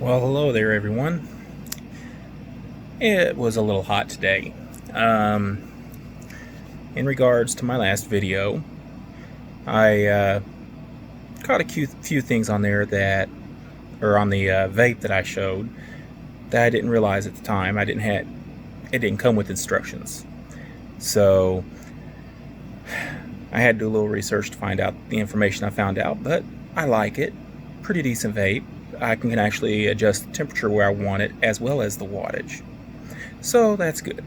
Well, hello there, everyone. It was a little hot today. In regards to my last video, I caught a few things on there on the vape that I showed that I didn't realize at the time. It didn't come with instructions, so I had to do a little research to find out the information I found out. But I like it. Pretty decent vape. I can actually adjust the temperature where I want it, as well as the wattage. So that's good.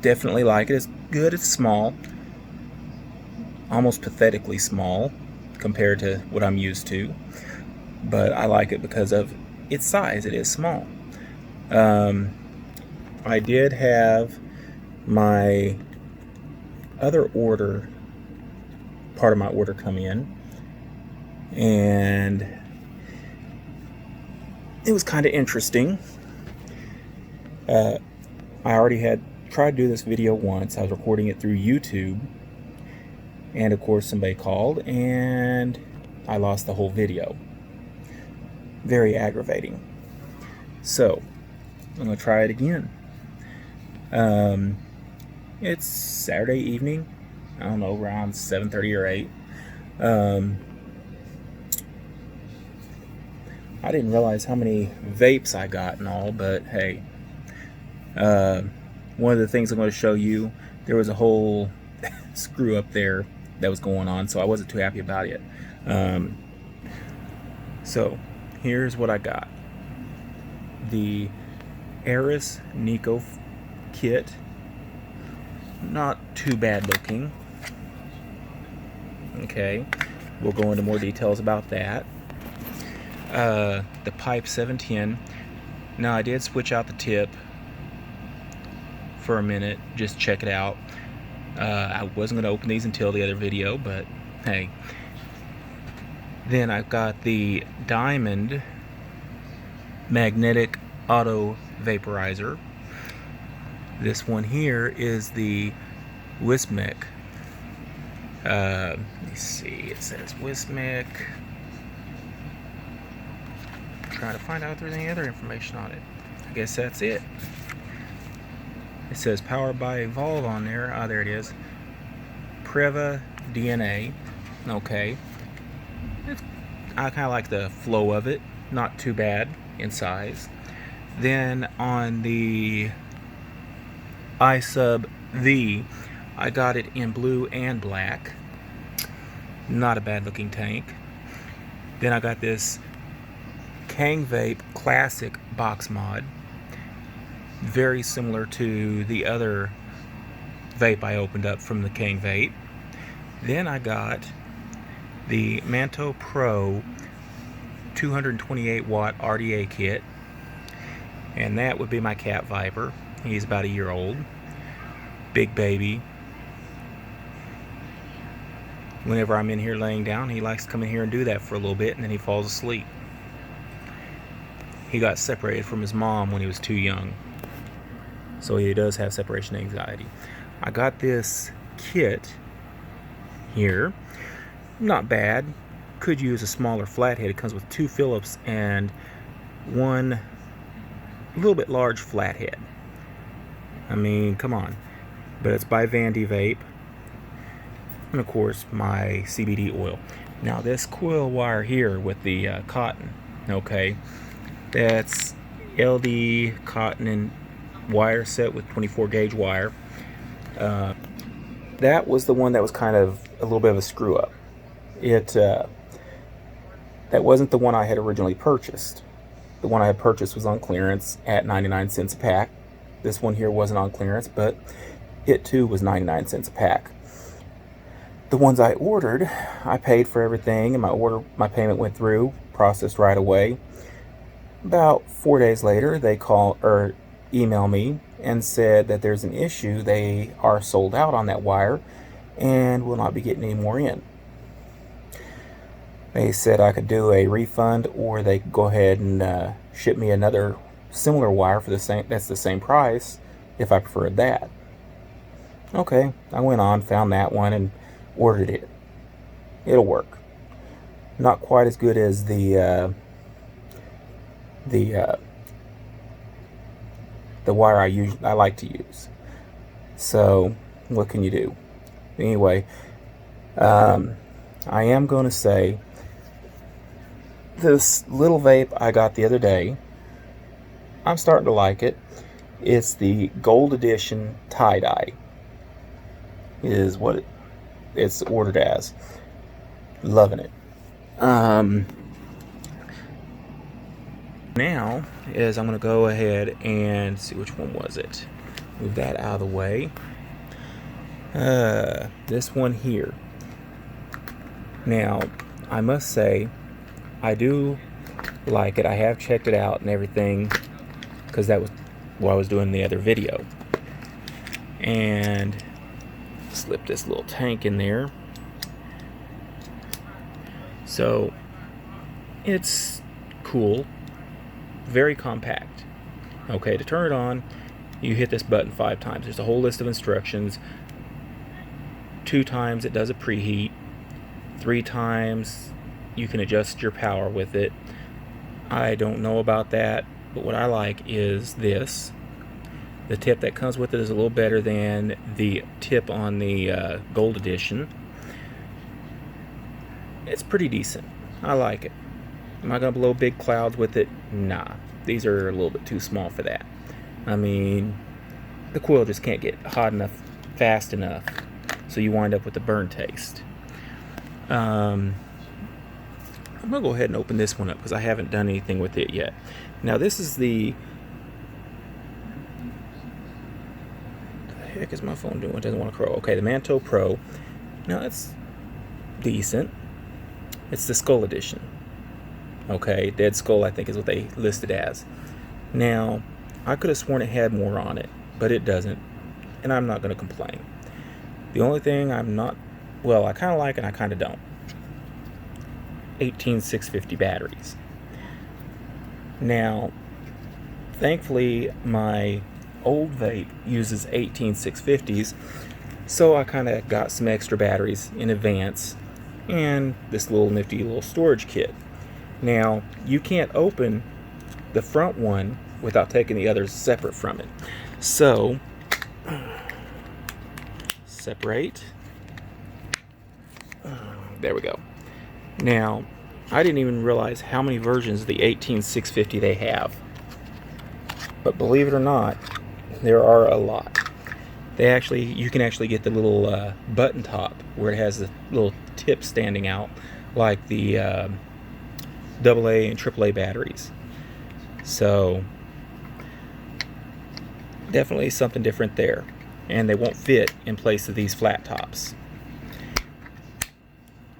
Definitely like it. It's good. It's small. Almost pathetically small compared to what I'm used to. But I like it because of its size. It is small. I did have my other order, part of my order, come in. And it was kind of interesting. I already had tried to do this video once. I was recording it through YouTube, and of course somebody called and I lost the whole video. Very aggravating. So I'm gonna try it again. It's Saturday evening, I don't know, around 7:30 or 8. I didn't realize how many vapes I got and all, but hey, one of the things I'm going to show you, there was a whole screw up there that was going on, so I wasn't too happy about it. So here's what I got: the Eris Nico kit, not too bad looking. Okay, we'll go into more details about that. The Pipe 710. Now I did switch out the tip for a minute, just check it out. I wasn't going to open these until the other video, but hey. Then I've got the Diamond Magnetic Auto Vaporizer. This one here is the Wismic. Let me see, it says Wismic. Trying to find out if there's any other information on it. I guess that's it. It says powered by Evolve on there. Ah, there it is. Preva DNA. Okay. I kind of like the flow of it. Not too bad in size. Then on the iSub V, I got it in blue and black. Not a bad looking tank. Then I got this Kang Vape Classic box mod, very similar to the other vape I opened up from the Kang Vape. Then I got the Manto Pro 228 watt RDA kit, and that would be my cat Viper. He's about a year old, big baby. Whenever I'm in here laying down, he likes to come in here and do that for a little bit, and then he falls asleep. He got separated from his mom when he was too young, so he does have separation anxiety. I got this kit here, not bad. Could use a smaller flathead. It comes with 2 Phillips and one a little bit large flathead. I mean, come on. But it's by Vandy Vape, and of course my CBD oil. Now this coil wire here with the cotton, okay, that's LD cotton and wire set with 24 gauge wire. That was the one that was kind of a little bit of a screw up. That wasn't the one I had originally purchased. The one I had purchased was on clearance at 99 cents a pack. This one here wasn't on clearance, but it too was 99 cents a pack. The ones I ordered, I paid for everything, and my payment went through, processed right away. About 4 days later, they email me and said that there's an issue. They are sold out on that wire and will not be getting any more in. They said I could do a refund, or they could go ahead and ship me another similar wire for that's the same price if I preferred that. Okay, I went on, found that one, and ordered it. It'll work. Not quite as good as the the wire I like to use. So what can you do? Anyway, I am going to say this little vape I got the other day, I'm starting to like it. It's the Gold Edition tie-dye is what it's ordered as. Loving it. Now is I'm going to go ahead and see which one was it. Move that out of the way. This one here. Now, I must say, I do like it. I have checked it out and everything, because that was what I was doing in the other video. And slip this little tank in there. So, it's cool. Very compact. Okay, to turn it on, you hit this button 5 times. There's a whole list of instructions. 2 times it does a preheat. 3 times you can adjust your power with it. I don't know about that, but what I like is this. The tip that comes with it is a little better than the tip on the Gold Edition. It's pretty decent. I like it. Am I going to blow big clouds with it? Nah. These are a little bit too small for that. I mean, the coil just can't get hot enough, fast enough, so you wind up with a burn taste. I'm going to go ahead and open this one up because I haven't done anything with it yet. Now this is the... What the heck is my phone doing? It doesn't want to crow. Okay, the Manto Pro. Now it's decent. It's the Skull Edition. Okay, Dead Skull I think is what they listed as. Now, I could have sworn it had more on it, but it doesn't, and I'm not going to complain. The only thing I'm not, well, I kind of like and I kind of don't. 18650 batteries. Now, thankfully, my old vape uses 18650s, so I kind of got some extra batteries in advance, and this little nifty little storage kit. Now, you can't open the front one without taking the others separate from it. So, separate. There we go. Now, I didn't even realize how many versions of the 18650 they have. But believe it or not, there are a lot. You can actually get the little button top where it has the little tip standing out, like the AA and AAA batteries. So definitely something different there, and they won't fit in place of these flat tops.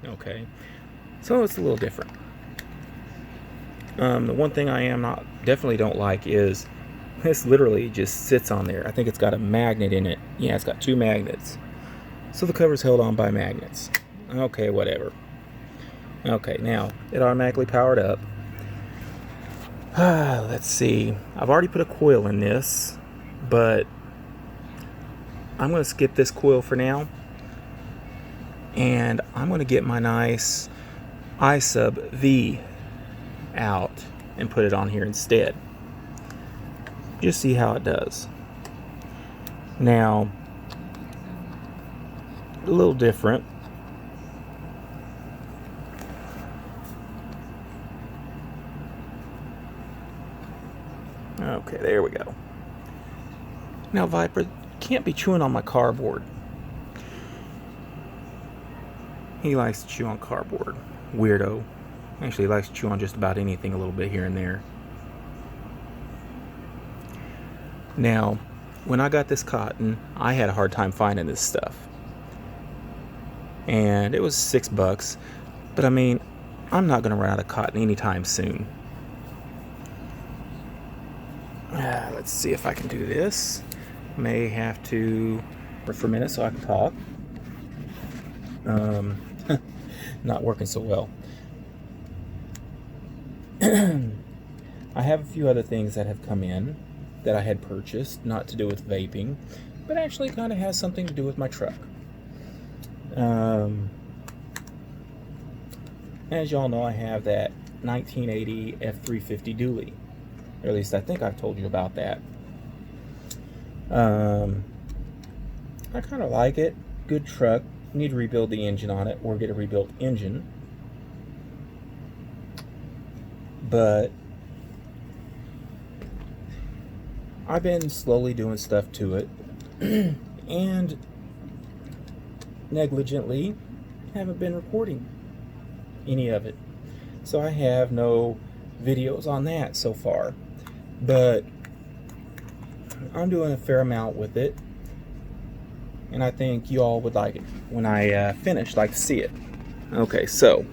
Okay, so it's a little different. The one thing I definitely don't like is this literally just sits on there. I think it's got a magnet in it. Yeah, it's got 2 magnets, so the cover's held on by magnets. Okay, whatever. Okay, now it automatically powered up. Let's see. I've already put a coil in this, but I'm going to skip this coil for now, and I'm going to get my nice iSub V out and put it on here instead. Just see how it does. Now, a little different. Okay, there we go. Now, Viper can't be chewing on my cardboard. He likes to chew on cardboard. Weirdo. Actually, he likes to chew on just about anything a little bit here and there. Now, when I got this cotton, I had a hard time finding this stuff. And it was $6. But I mean, I'm not going to run out of cotton anytime soon. Let's see if I can do this. May have to work for a minute so I can talk. Not working so well. I have a few other things that have come in that I had purchased, not to do with vaping, but actually kind of has something to do with my truck. As y'all know, I have that 1980 F350 dually. Or at least I think I've told you about that. I kind of like it. Good truck. Need to rebuild the engine on it or get a rebuilt engine. But I've been slowly doing stuff to it and negligently haven't been recording any of it. So I have no videos on that so far. But I'm doing a fair amount with it. And I think you all would like it when I finish, like to see it. Okay, so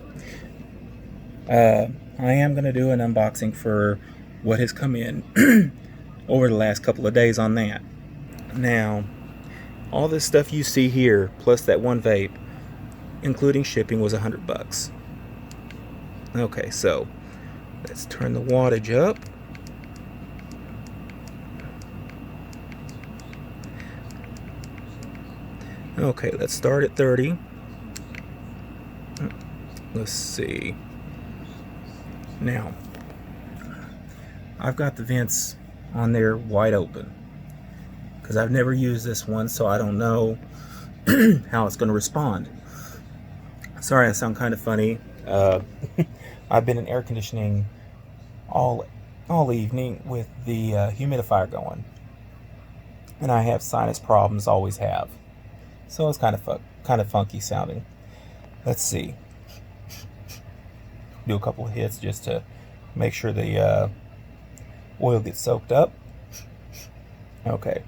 I am going to do an unboxing for what has come in over the last couple of days on that. Now, all this stuff you see here, plus that one vape, including shipping, was $100. Okay, so let's turn the wattage up. Okay, let's start at 30. Let's see. Now, I've got the vents on there wide open because I've never used this one, so I don't know how it's going to respond. Sorry, I sound kind of funny. I've been in air conditioning all evening with the humidifier going, and I have sinus problems, always have. So it's kind of funky sounding. Let's see. Do a couple of hits just to make sure the oil gets soaked up. Okay.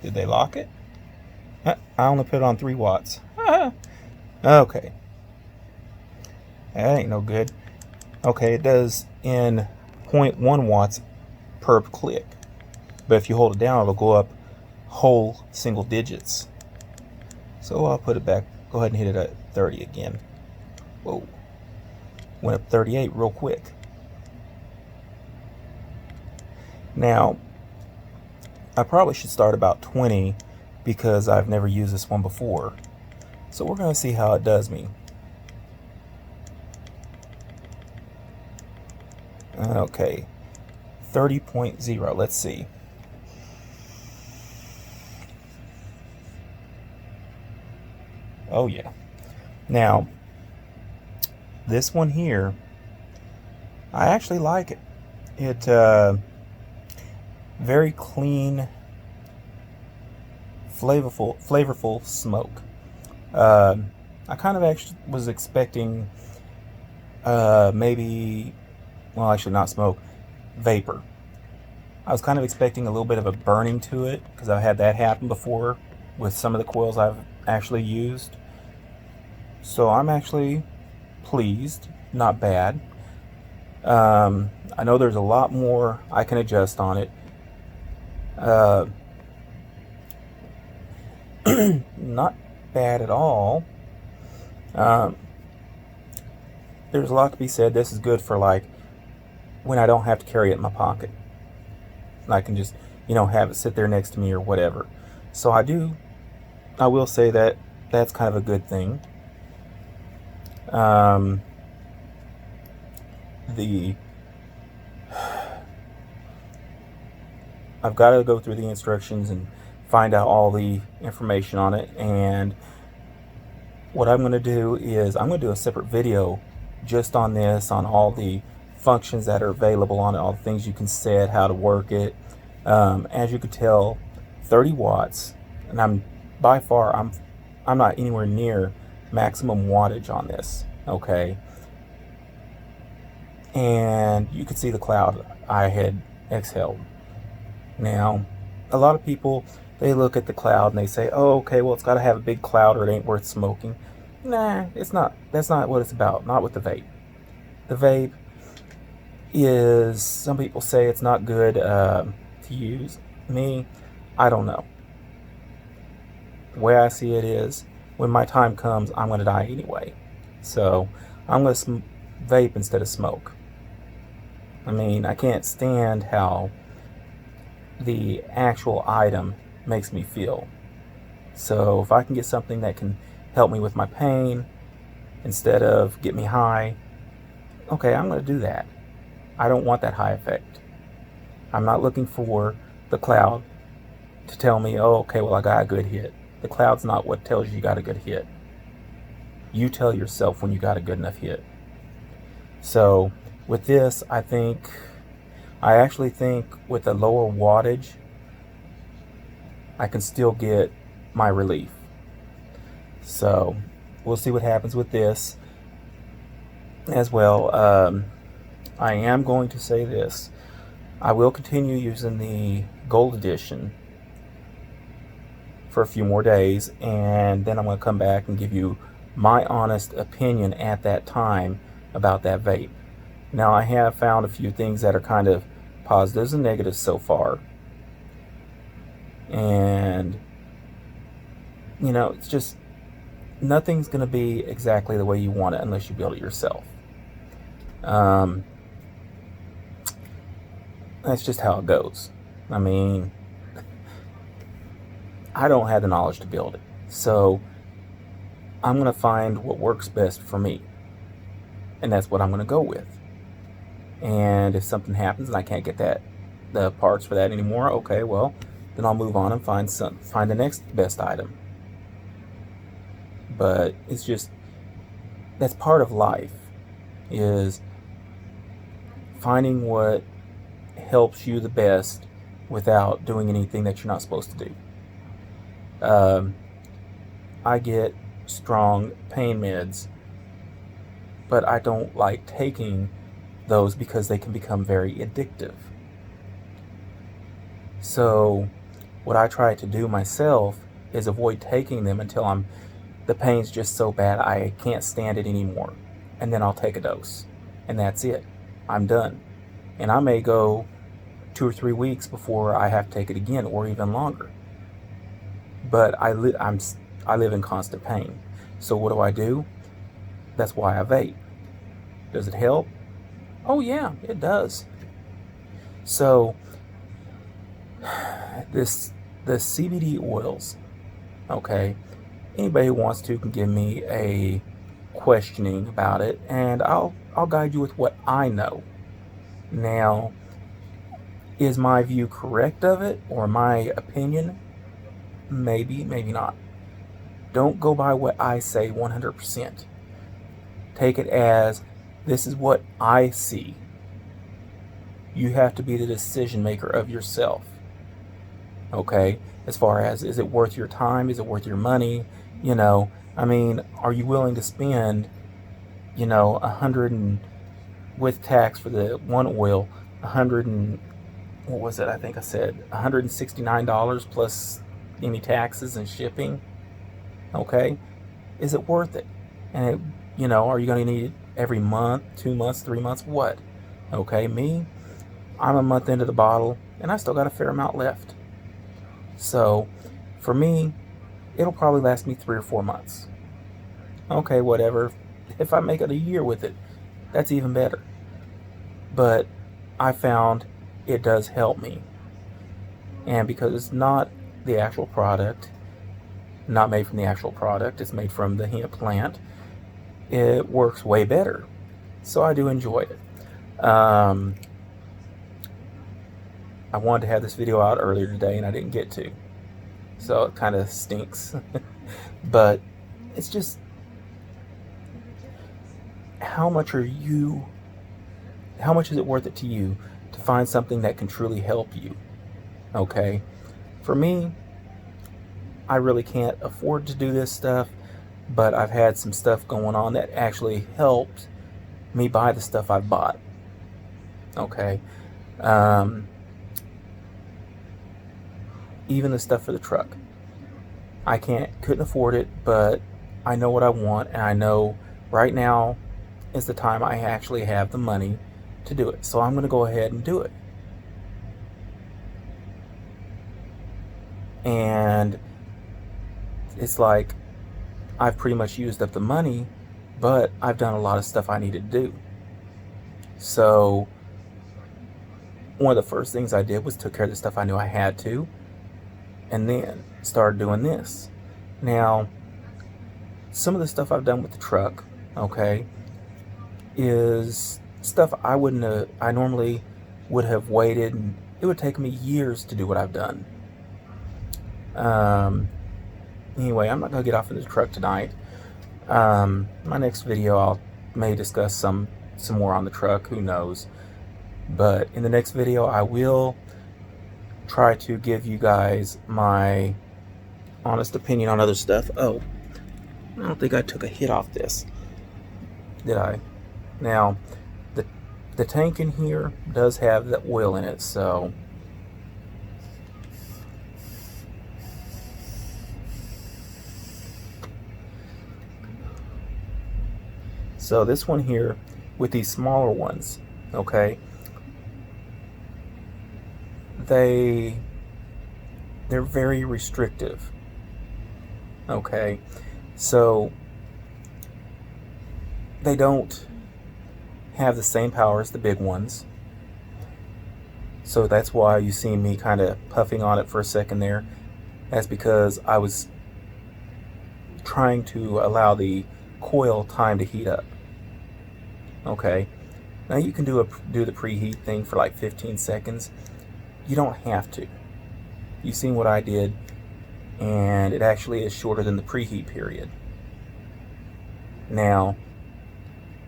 Did they lock it? I only put it on 3 watts. Okay. That ain't no good. Okay, it does in 0.1 watts per click. But if you hold it down, it'll go up whole single digits. So I'll put it back. Go ahead and hit it at 30 again. Whoa. Went up 38 real quick. Now, I probably should start about 20 because I've never used this one before. So we're going to see how it does me. Okay. 30.0. Let's see. Oh yeah. Now, this one here, I actually like it. It very clean, flavorful smoke. I kind of actually was expecting maybe, well, actually not smoke, vapor. I was kind of expecting a little bit of a burning to it because I've had that happen before with some of the coils I've actually used. So I'm actually pleased, not bad. I know there's a lot more I can adjust on it. Not bad at all. There's a lot to be said. This is good for like when I don't have to carry it in my pocket. I can just, have it sit there next to me or whatever. So I will say that that's kind of a good thing. I've got to go through the instructions and find out all the information on it, and what I'm going to do is I'm going to do a separate video just on this, on all the functions that are available on it, all the things you can set, how to work it. As you can tell, 30 watts, and I'm not anywhere near maximum wattage on this, okay? And you can see the cloud I had exhaled. Now, a lot of people, they look at the cloud and they say, oh, okay, well, it's got to have a big cloud or it ain't worth smoking. Nah, it's not. That's not what it's about, not with the vape. The vape is, some people say it's not good to use. Me, I don't know. The way I see it is, when my time comes, I'm going to die anyway. So I'm going to vape instead of smoke. I mean, I can't stand how the actual item makes me feel. So if I can get something that can help me with my pain instead of get me high, okay, I'm going to do that. I don't want that high effect. I'm not looking for the cloud to tell me, oh, okay, well, I got a good hit. The cloud's not what tells you got a good hit. You tell yourself when you got a good enough hit. So with this, I actually think with a lower wattage, I can still get my relief. So we'll see what happens with this as well. I am going to say this. I will continue using the gold edition for a few more days, and then I'm going to come back and give you my honest opinion at that time about that vape. Now, I have found a few things that are kind of positives and negatives so far, and you know, it's just nothing's going to be exactly the way you want it unless you build it yourself. That's just how it goes. I mean, I don't have the knowledge to build it, so I'm going to find what works best for me, and that's what I'm going to go with. And if something happens and I can't get the parts for that anymore, okay, well, then I'll move on and find the next best item. But it's just, that's part of life, is finding what helps you the best without doing anything that you're not supposed to do. I get strong pain meds, but I don't like taking those because they can become very addictive. So what I try to do myself is avoid taking them until the pain's just so bad I can't stand it anymore, and then I'll take a dose, and that's it. I'm done. And I may go 2 or 3 weeks before I have to take it again, or even longer. But I live in constant pain. So what do? That's why I vape. Does it help? Oh yeah, it does. So the CBD oils, okay, anybody who wants to can give me a questioning about it, and I'll guide you with what I know. Now, is my view correct of it, or my opinion? Maybe, maybe not. Don't go by what I say 100%. Take it as, this is what I see. You have to be the decision maker of yourself. Okay? As far as, is it worth your time? Is it worth your money? You know, I mean, are you willing to spend, you know, with tax for the one oil, what was it? I think I said $169 plus any taxes and shipping. Okay? Is it worth it? And you know, are you going to need it every month, 2 months, 3 months? What? Okay, me, I'm a month into the bottle, and I still got a fair amount left. So, for me, it'll probably last me 3 or 4 months. Okay, whatever. If I make it a year with it, that's even better. But I found it does help me. And because it's not the actual product, not made from the actual product, it's made from the hemp plant, it works way better. So I do enjoy it. I wanted to have this video out earlier today and I didn't get to. So it kind of stinks. But it's just, how much is it worth it to you to find something that can truly help you? Okay? For me, I really can't afford to do this stuff, but I've had some stuff going on that actually helped me buy the stuff I've bought. Okay? Even the stuff for the truck. I couldn't afford it, but I know what I want, and I know right now is the time I actually have the money to do it. So I'm going to go ahead and do it. And it's like, I've pretty much used up the money, but I've done a lot of stuff I needed to do. So one of the first things I did was took care of the stuff I knew I had to, and then started doing this. Now, some of the stuff I've done with the truck, okay, is stuff I wouldn't have, I normally would have waited, and it would take me years to do what I've done. Anyway, I'm not going to get off in the truck tonight. My next video I may discuss some more on the truck, who knows. But in the next video I will try to give you guys my honest opinion on other stuff. Oh, I don't think I took a hit off this, did I? Now, the tank in here does have the oil in it, so this one here with these smaller ones, okay, they're very restrictive, okay, so they don't have the same power as the big ones. So that's why you see me kind of puffing on it for a second there. That's because I was trying to allow the coil time to heat up. Okay, now you can do the preheat thing for like 15 seconds. You don't have to. You've seen what I did, and it actually is shorter than the preheat period. Now,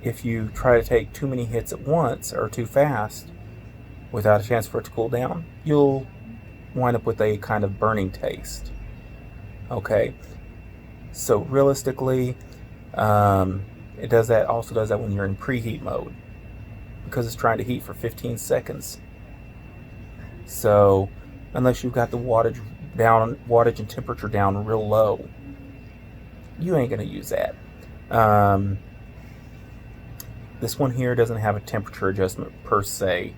if you try to take too many hits at once or too fast without a chance for it to cool down, you'll wind up with a kind of burning taste. Okay, so realistically, it does that. Also does that when you're in preheat mode, because it's trying to heat for 15 seconds. So unless you've got the wattage and temperature down real low, you ain't gonna use that. This one here doesn't have a temperature adjustment per se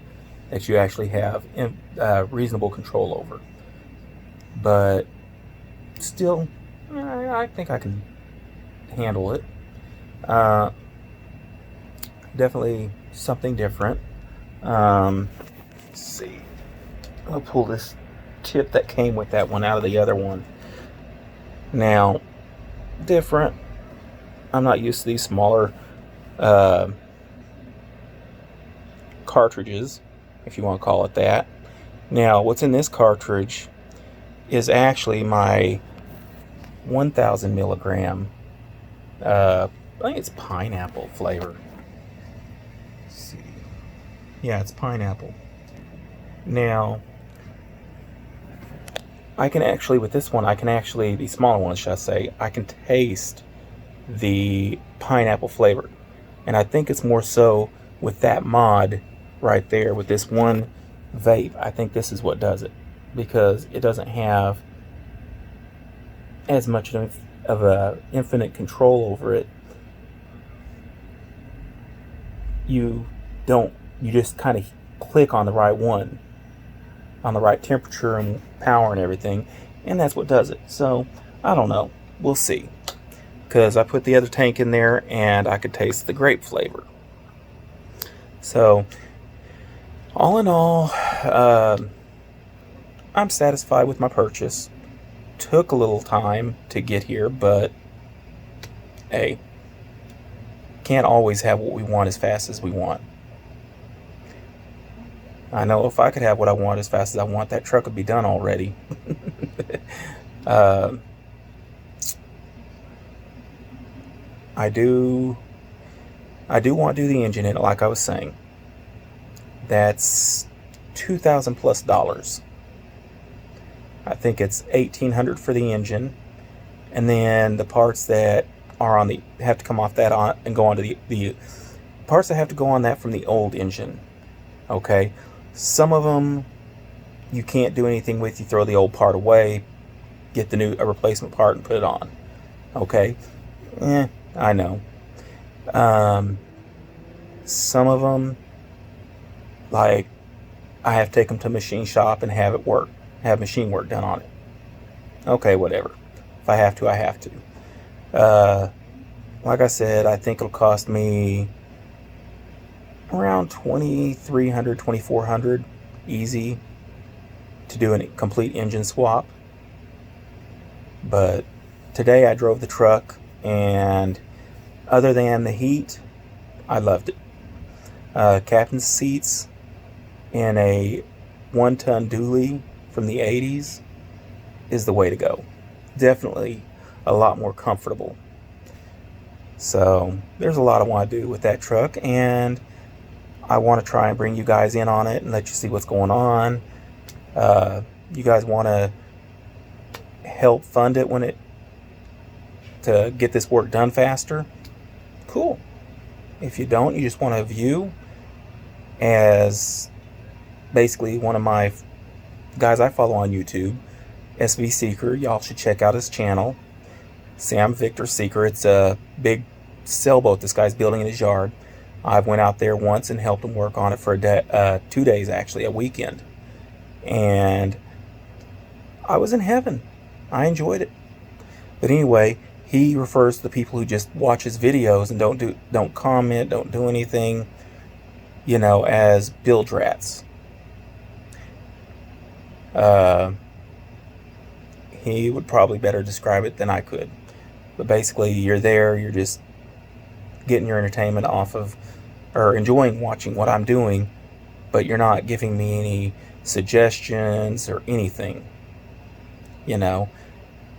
that you actually have reasonable control over, but still, I think I can handle it. Definitely something different. Let's see. I'll pull this tip that came with that one out of the other one. Now, different. I'm not used to these smaller cartridges, if you want to call it that. Now, what's in this cartridge is actually my 1,000 milligram. I think it's pineapple flavor. Let's see. Yeah, it's pineapple. Now, I can actually, with this one, the smaller one, should I say, I can taste the pineapple flavor. And I think it's more so with that mod right there, with this one vape. I think this is what does it, because it doesn't have as much of a infinite control over it. You just kind of click on the right one, on the right temperature and power and everything, and that's what does it. So I don't know, we'll see, because I put the other tank in there and I could taste the grape flavor. So all in all, I'm satisfied with my purchase. Took a little time to get here, but hey, can't always have what we want as fast as we want. I know if I could have what I want as fast as I want, that truck would be done already. I do want to do the engine in it, like I was saying. That's $2,000+. I think it's $1,800 for the engine, and then the parts that are on the have to come off that on and go on to the parts that have to go on that from the old engine. Okay, some of them you can't do anything with. You throw the old part away, get a replacement part and put it on. Okay, I know. Some of them, like, I have to take them to a machine shop and have machine work done on it. Okay, whatever. If I have to, I have to. Like I said, I think it'll cost me around $2,300, $2,400 easy to do a complete engine swap. But today I drove the truck, and other than the heat, I loved it. Captain's seats in a 1-ton dually from the 80s is the way to go. Definitely a lot more comfortable. So there's a lot I want to do with that truck, and I want to try and bring you guys in on it and let you see what's going on. You guys want to help fund it to get this work done faster? Cool. If you don't, you just want to view as basically one of my guys I follow on YouTube, SV Seeker. Y'all should check out his channel, Sam Victor Seeker. It's a big sailboat this guy's building in his yard. I went out there once and helped him work on it for a day, 2 days actually, a weekend, and I was in heaven. I enjoyed it. But anyway, he refers to the people who just watch his videos and don't comment, don't do anything, you know, as bilge rats. He would probably better describe it than I could. But basically, you're there, you're just getting your entertainment off of, or enjoying watching what I'm doing, but you're not giving me any suggestions or anything. You know,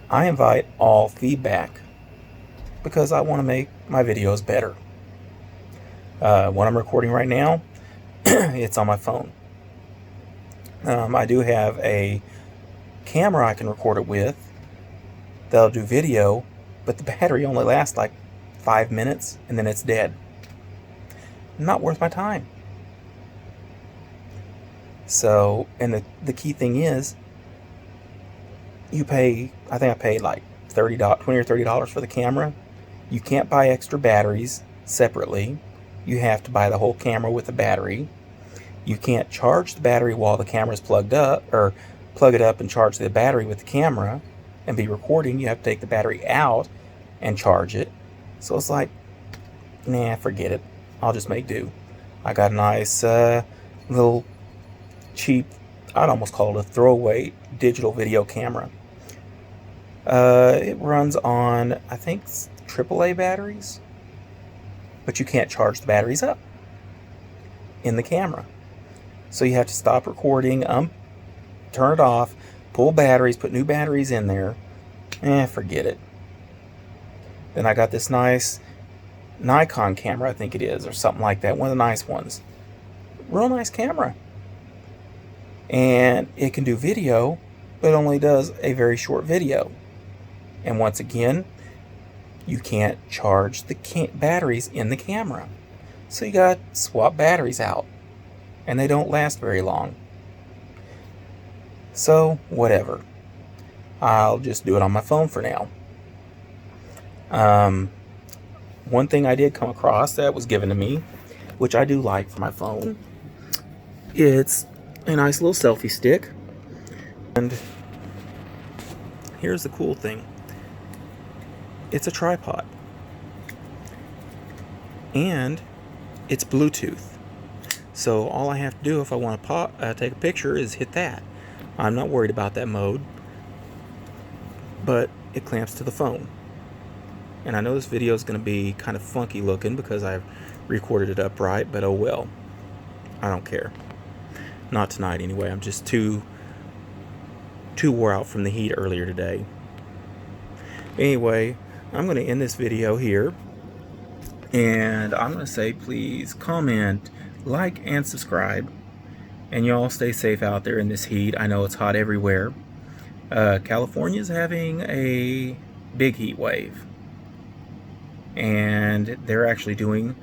I invite all feedback because I want to make my videos better. What I'm recording right now, it's on my phone. I do have a camera I can record it with that'll do video, but the battery only lasts like 5 minutes and then it's dead. Not worth my time. So, and the key thing is, you pay, I think I paid like $20 or $30 for the camera. You can't buy extra batteries separately. You have to buy the whole camera with a battery. You can't charge the battery while the camera's plugged up, or plug it up and charge the battery with the camera and be recording. You have to take the battery out and charge it. So it's like, nah, forget it. I'll just make do. I got a nice little cheap, I'd almost call it a throwaway digital video camera. It runs on, I think, AAA batteries, but you can't charge the batteries up in the camera. So you have to stop recording, turn it off, pull batteries, put new batteries in there. Forget it. Then I got this nice Nikon camera, I think it is, or something like that. One of the nice ones. Real nice camera. And it can do video, but it only does a very short video. And once again, you can't charge the batteries in the camera. So you got to swap batteries out. And they don't last very long. So, whatever. I'll just do it on my phone for now. One thing I did come across that was given to me, which I do like for my phone, it's a nice little selfie stick. And here's the cool thing. It's a tripod. And it's Bluetooth. So all I have to do if I want to take a picture is hit that. I'm not worried about that mode. But it clamps to the phone. And I know this video is going to be kind of funky looking because I've recorded it upright, but oh well. I don't care. Not tonight anyway. I'm just too wore out from the heat earlier today. Anyway, I'm going to end this video here. And I'm going to say please comment, like, and subscribe. And y'all stay safe out there in this heat. I know it's hot everywhere. California's having a big heat wave. And they're actually doing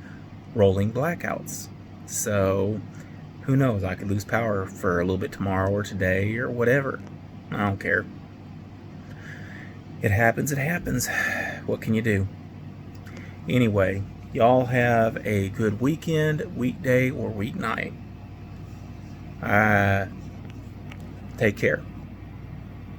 rolling blackouts. So, who knows? I could lose power for a little bit tomorrow or today or whatever. I don't care. It happens, it happens. What can you do? Anyway, y'all have a good weekend, weekday, or weeknight. Take care.